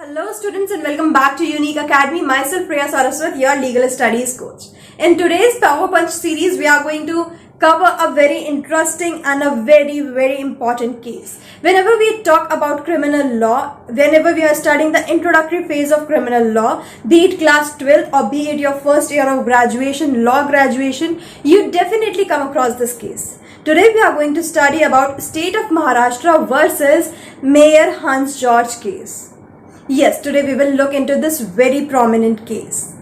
Hello students and welcome back to Unique Academy. Myself Priya Saraswat, your legal studies coach. In today's Power Punch series, we are going to cover a very interesting and a very important case. Whenever we talk about criminal law, whenever we are studying the introductory phase of criminal law, be it class 12 or be it your first year of graduation, law graduation, you definitely come across this case. Today we are going to study about State of Maharashtra versus Mayor Hans George case. Yes, today we will look into this very prominent case.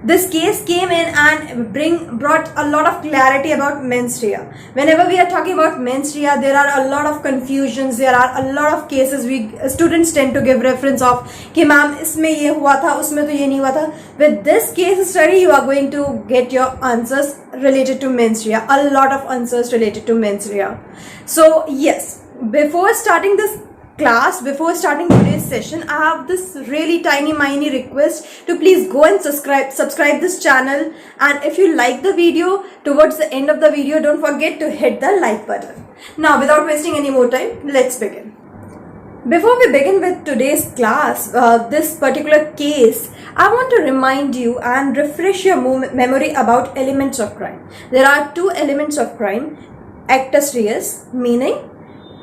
This case came in and brought a lot of clarity about mens rea. Whenever we are talking about mens rea, there are a lot of confusions. There are a lot of cases students tend to give reference of कि ma'am इसमें ये हुआ था, उसमें तो ये नहीं हुआ था. With this case study, you are going to get your answers related to mens rea. A lot of answers related to mens rea. So yes, before starting this class, before starting today's session, I have this really tiny request to please go and subscribe this channel, and if you like the video, towards the end of the video, don't forget to hit the like button. Now without wasting any more time, let's begin. Before we begin with today's class, this particular case, I want to remind you and refresh your memory about elements of crime. There are two elements of crime: actus reus, meaning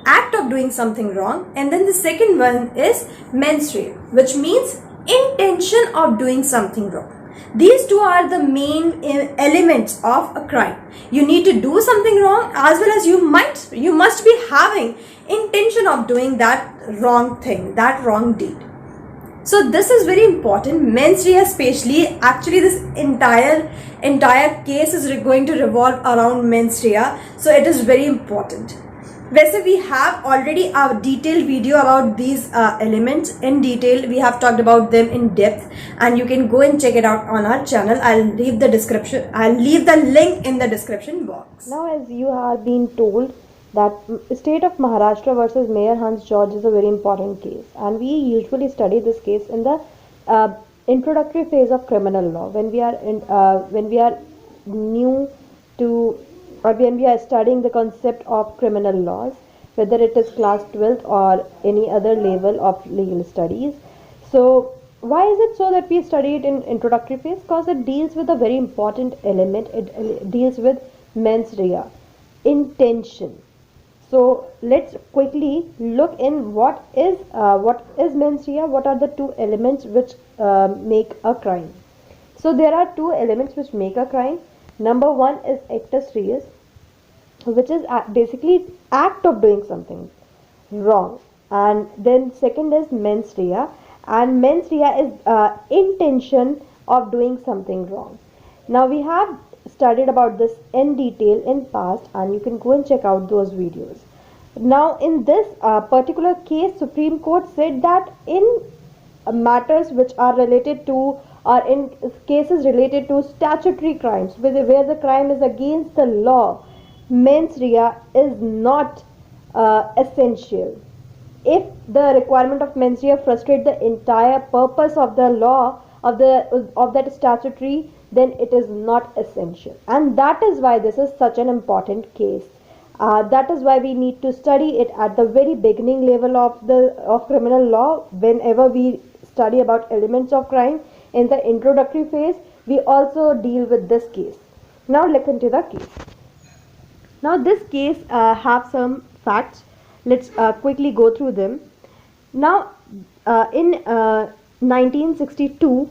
act of doing something wrong, and then the second one is mens rea, which means intention of doing something wrong. These two are the main elements of a crime. You need to do something wrong, as well as you must be having intention of doing that wrong thing, that wrong deed. So this is very important. Mens rea especially, actually this entire case is going to revolve around mens rea, so it is very important. वैसे we have already a detailed video about these elements in detail. We have talked about them in depth, and you can go and check it out on our channel. I'll leave the link in the description box. Now, as you have been told that State of Maharashtra versus Mayor Hans George is a very important case, and we usually study this case in the introductory phase of criminal law when we are new to, or when we are studying the concept of criminal laws, whether it is class 12th or any other level of legal studies. So why is it so that we study it in introductory phase? Because it deals with a very important element. It deals with mens rea, intention. So let's quickly look in what is mens rea, what are the two elements which make a crime. So there are two elements which make a crime. Number one is actus reus, which is basically act of doing something wrong, and then second is mens rea, and mens rea is intention of doing something wrong. Now we have studied about this in detail in past, and you can go and check out those videos. Now in this particular case, Supreme Court said that in matters which are related to, or in cases related to statutory crimes, where the crime is against the law, mens rea is not essential. If the requirement of mens rea frustrates the entire purpose of the law of that statutory, then it is not essential, and that is why this is such an important case. That is why we need to study it at the very beginning level of criminal law. Whenever we study about elements of crime in the introductory phase, we also deal with this case. Now look into the case. Now this case have some facts. Let's quickly go through them. Now in 1962,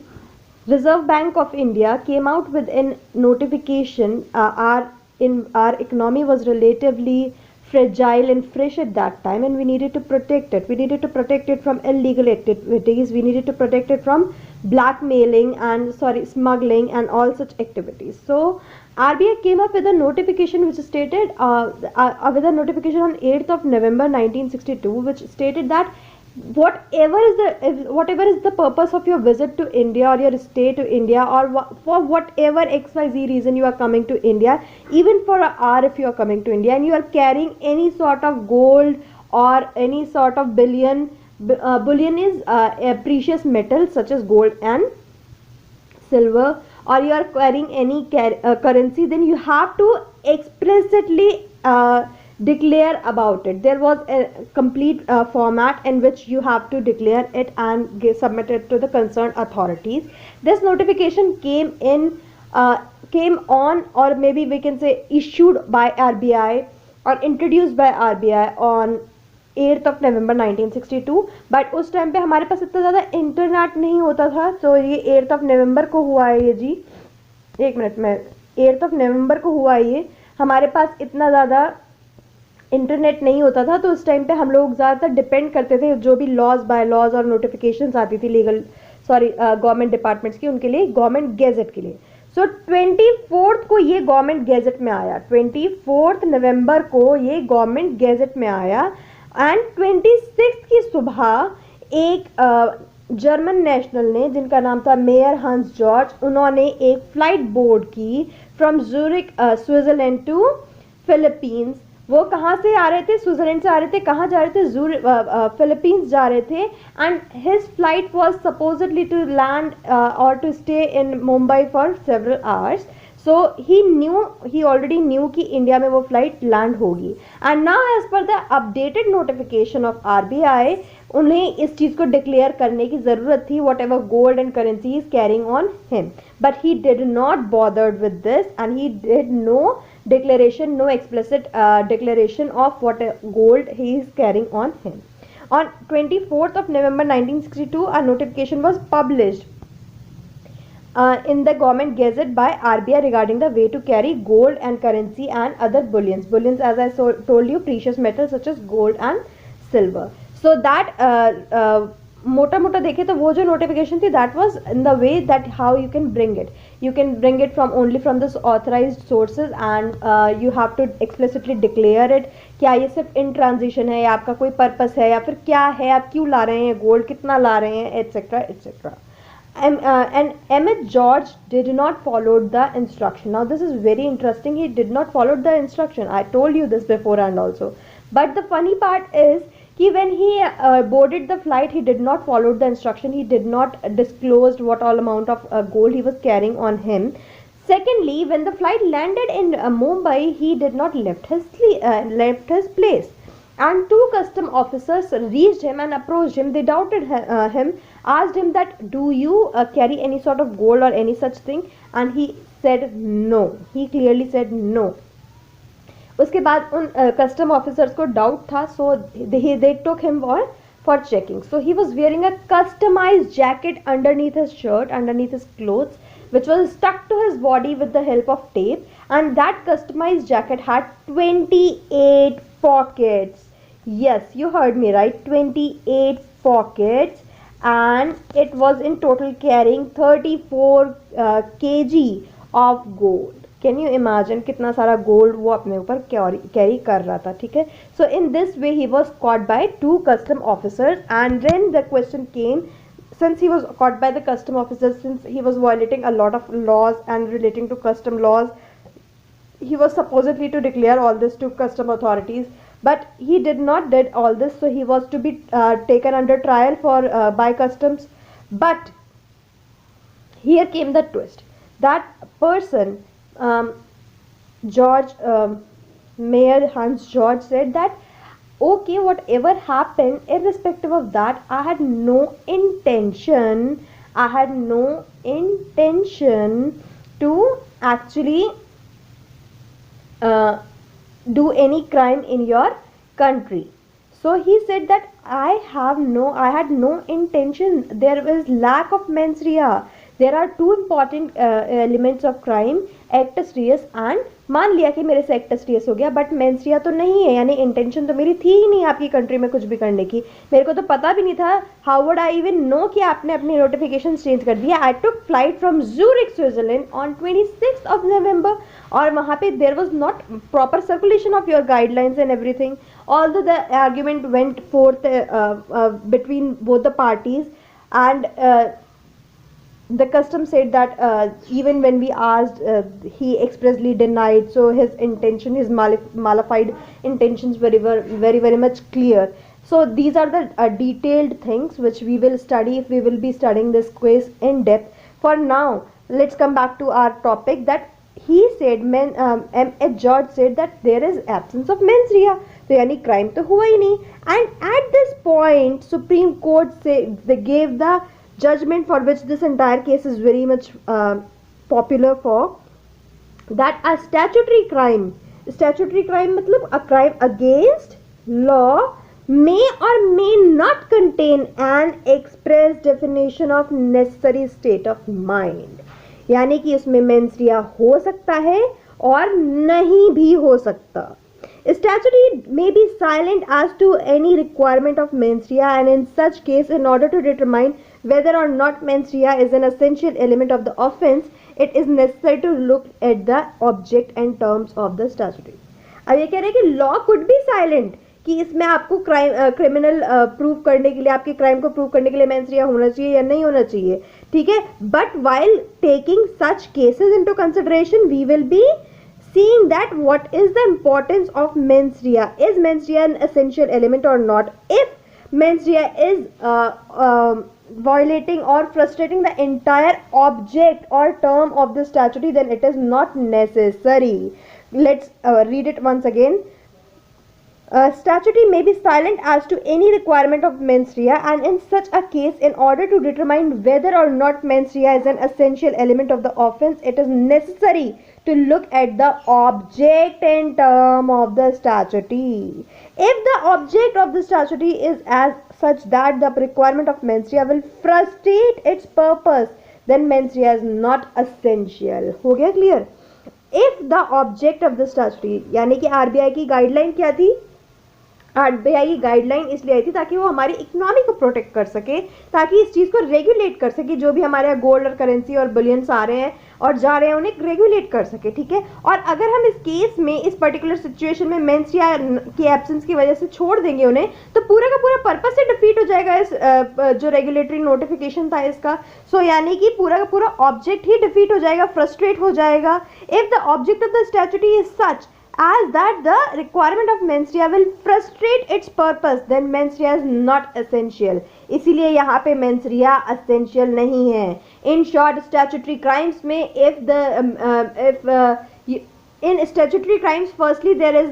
Reserve Bank of India came out with a notification. Our economy was relatively fragile and fresh at that time, and we needed to protect it. We needed to protect it from illegal activities. We needed to protect it from blackmailing and smuggling and all such activities. So RBI came up with a notification which stated with a notification on 8th of November 1962, which stated that whatever is the purpose of your visit to India, or your stay to India, or for whatever XYZ reason you are coming to India, even for an hour if you are coming to India, and you are carrying any sort of gold or any sort of bullion is a precious metal such as gold and silver, or you are carrying any currency, then you have to explicitly declare about it. There was a complete format in which you have to declare it and submit it to the concerned authorities. This notification came on, or maybe we can say issued by RBI or introduced by RBI on 8th of November 1962. But उस time पे हमारे पास इतना ज़्यादा internet नहीं होता था, तो ये 8th of November को हुआ है ये जी, एक मिनट में, 8th of November को हुआ ये, हमारे पास इतना ज़्यादा इंटरनेट नहीं होता था, तो उस टाइम पे हम लोग ज़्यादातर डिपेंड करते थे जो भी लॉज बाय लॉज और नोटिफिकेशंस आती थी गवर्नमेंट डिपार्टमेंट्स की, उनके लिए गवर्नमेंट गेजेट के लिए. सो 24th को ये गवर्नमेंट गेजेट में आया, 24th नवंबर को ये गवर्नमेंट गेजेट में आया. एंड 26th की सुबह एक जर्मन नेशनल ने, जिनका नाम था मेयर हंस जॉर्ज, उन्होंने एक फ्लाइट बोर्ड की from Zurich Switzerland to Philippines. वो कहाँ से आ रहे थे? स्विट्जरलैंड से आ रहे थे. कहाँ जा रहे थे? फिलीपींस जा रहे थे. And his flight was supposedly to land और to stay in Mumbai for several hours. So he already knew कि इंडिया में वो फ्लाइट लैंड होगी. And now as per the updated notification of RBI, उन्हें इस चीज़ को डिक्लेयर करने की ज़रूरत थी, whatever gold and currency is carrying on him. But he did not bothered with this and he did no declaration, no explicit declaration of what gold he is carrying on him. On 24th of November 1962, a notification was published in the government gazette by RBI regarding the way to carry gold and currency and other bullions. Bullions, as I told you, precious metals such as gold and silver. So that मोटा मोटा देखे तो वो जो notification थी, that was in the way that how you can bring it. You can bring it from only from this authorised sources and you have to explicitly declare it. क्या ये सिर्फ इन ट्रांजिशन है या आपका कोई पर्पस है या फिर क्या है, आप क्यों ला रहे हैं गोल्ड, कितना ला रहे हैं, etcetera etcetera. And M.H. George did not follow the instruction. Now this is very interesting. He did not follow the instruction. I told you this beforehand also. But the funny part is कि when he boarded the flight, he did not follow the instruction. He did not disclosed what all amount of gold he was carrying on him. Secondly, when the flight landed in Mumbai, he did not left his place. And two custom officers reached him and approached him. They doubted him, asked him that, do you carry any sort of gold or any such thing? And he said no. He clearly said no. उसके बाद उन custom officers को doubt था, so they took him for checking. So he was wearing a customised jacket underneath his shirt, underneath his clothes, which was stuck to his body with the help of tape, and that customized jacket had 28 pockets. Yes, you heard me right, 28 pockets, and it was in total carrying 34 kg of gold. Can you imagine कितना सारा gold वो अपने ऊपर carry कर रहा था. ठीक है. So in this way he was caught by two custom officers. And then the question came, since he was caught by the custom officers, since he was violating a lot of laws and relating to custom laws, he was supposedly to declare all this to custom authorities, but he did not did all this. So he was to be taken under trial for by customs. But here came the twist. That person, George, Mayor Hans George, said that okay, whatever happened, irrespective of that, I had no intention to actually do any crime in your country. So he said that I had no intention. There was lack of mens rea. There are two important elements of crime, actus reus and, मान लिया कि मेरे से acts Reis हो गया, but mains रिया तो नहीं है, यानी इंटेंशन तो मेरी थी ही नहीं आपकी कंट्री में कुछ भी करने की. मेरे को तो पता भी नहीं था, how would I even know कि आपने अपनी नोटिफिकेशन चेंज कर दिया. I took flight from Zurich Switzerland on 26th of November, और वहाँ पे there was not proper circulation of your guidelines and everything. Although the argument went forth between both the parties, and the custom said that even when we asked, he expressly denied. So his intention, his malified intentions were very much clear. So these are the detailed things which we will study if we will be studying this quiz in depth. For now, let's come back to our topic, that he said, M.H. George said that there is absence of mens rea, तो यानी crime तो हुआ ही नहीं. And at this point, Supreme Court they gave the judgment for which this entire case is very much popular for, that a statutory crime मतलब a crime against law may or may not contain an express definition of necessary state of mind. यानी कि उसमें mains रिया हो सकता है और नहीं भी हो सकता. Statute may be silent as to any requirement of mens rea, and in such case, in order to determine whether or not mens rea is an essential element of the offence, it is necessary to look at the object and terms of the statute. अब ये कह रहे हैं कि law could be silent, कि इसमें आपको criminal prove करने के लिए, आपके क्राइम को प्रूव करने के लिए मेंस रिया होना चाहिए या नहीं होना चाहिए, ठीक है. But while taking such cases into consideration, we will be seeing that what is the importance of mens rea. Is mens rea an essential element or not? If mens rea is violating or frustrating the entire object or term of the statute, then it is not necessary. Let's read it once again. Statute may be silent as to any requirement of mens rea, and in such a case, in order to determine whether or not mens rea is an essential element of the offence, it is necessary to look at the object and term of the statute. If the object of the statute is as such that the requirement of mens rea will frustrate its purpose, then mens rea is not essential. हो गया clear? If the object of the statute, यानी कि RBI की guideline क्या थी? RBI की guideline इसलिए आई थी ताकि वो हमारी इकोनॉमी को प्रोटेक्ट कर सके, ताकि इस चीज़ को रेगुलेट कर सके, जो भी हमारे यहाँ गोल्ड और करेंसी और बिलियंस आ रहे हैं और जा रहे हैं उन्हें रेगुलेट कर सके, ठीक है. और अगर हम इस केस में, इस पर्टिकुलर सिचुएशन में मेंस रिया की एब्सेंस की वजह से छोड़ देंगे उन्हें, तो पूरा का पूरा पर्पस से डिफीट हो जाएगा इस जो रेगुलेटरी नोटिफिकेशन था इसका. सो यानी कि पूरा का पूरा ऑब्जेक्ट ही डिफीट हो जाएगा, फ्रस्ट्रेट हो जाएगा. If the object of the statute is such as that the requirement of mens rea will frustrate its purpose, then mens rea is not essential. इसीलिए यहाँ पे mens rea essential नहीं है. In short, statutory crimes में in statutory crimes, firstly there is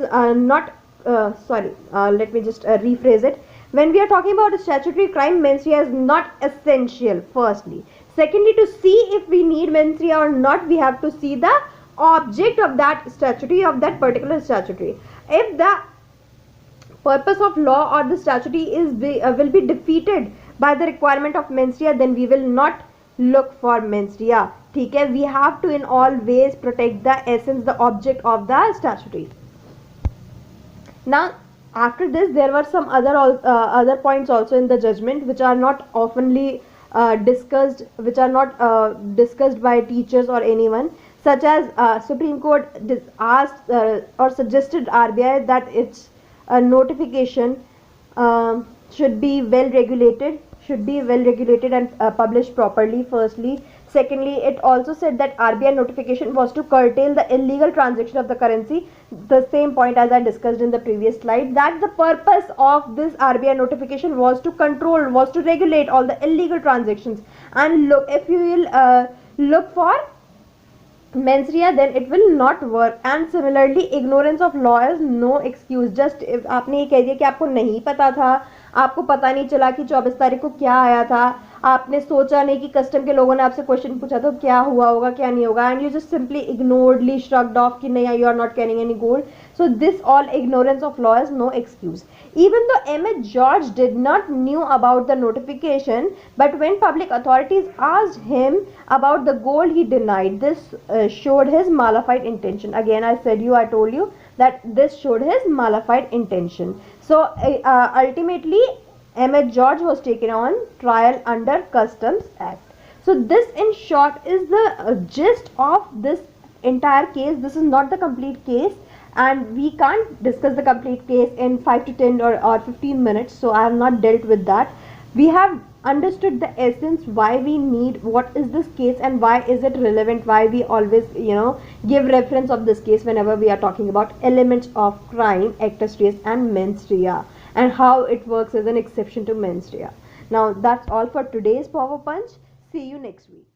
let me just rephrase it. When we are talking about a statutory crime, mens rea is not essential, firstly. Secondly, to see if we need mens rea or not, we have to see the object of that statute, of that particular statute. If the purpose of law or the statute is will be defeated by the requirement of mens rea, then we will not look for mens rea, ठीक है. We have to in all ways protect the essence, the object of the statute. Now after this, there were some other points also in the judgment which are not oftenly discussed, which are not discussed by teachers or anyone, such as Supreme Court asked or suggested RBI that its notification should be well regulated and published properly, firstly. Secondly, it also said that RBI notification was to curtail the illegal transaction of the currency, the same point as I discussed in the previous slide, that the purpose of this RBI notification was to control, was to regulate all the illegal transactions. And look, if you will look for mens rea, then it will not work. And similarly, ignorance of law is no excuse. Just if आपने ये कह दिया कि आपको नहीं पता था, आपको पता नहीं चला कि 24 तारीख को क्या आया था, आपने सोचा नहीं कि कस्टम के लोगों ने आपसे क्वेश्चन पूछा तो क्या हुआ होगा क्या नहीं होगा, and you just simply ignoredly shrugged off कि नहीं, you are not carrying any gold. So this all ignorance of law is no excuse. Even though M.H. George did not knew about the notification, but when public authorities asked him about the gold, he denied. This showed his malified intention. Again, I told you that this showed his malified intention. So ultimately, M.H. George was taken on trial under Customs Act. So this in short is the gist of this entire case. This is not the complete case, and we can't discuss the complete case in 5 to 10 or 15 minutes, so I have not dealt with that. We have understood the essence, why we need, what is this case and why is it relevant, why we always give reference of this case whenever we are talking about elements of crime, actus reus and mens rea, and how it works as an exception to mens rea. Now that's all for today's Power Punch. See you next week.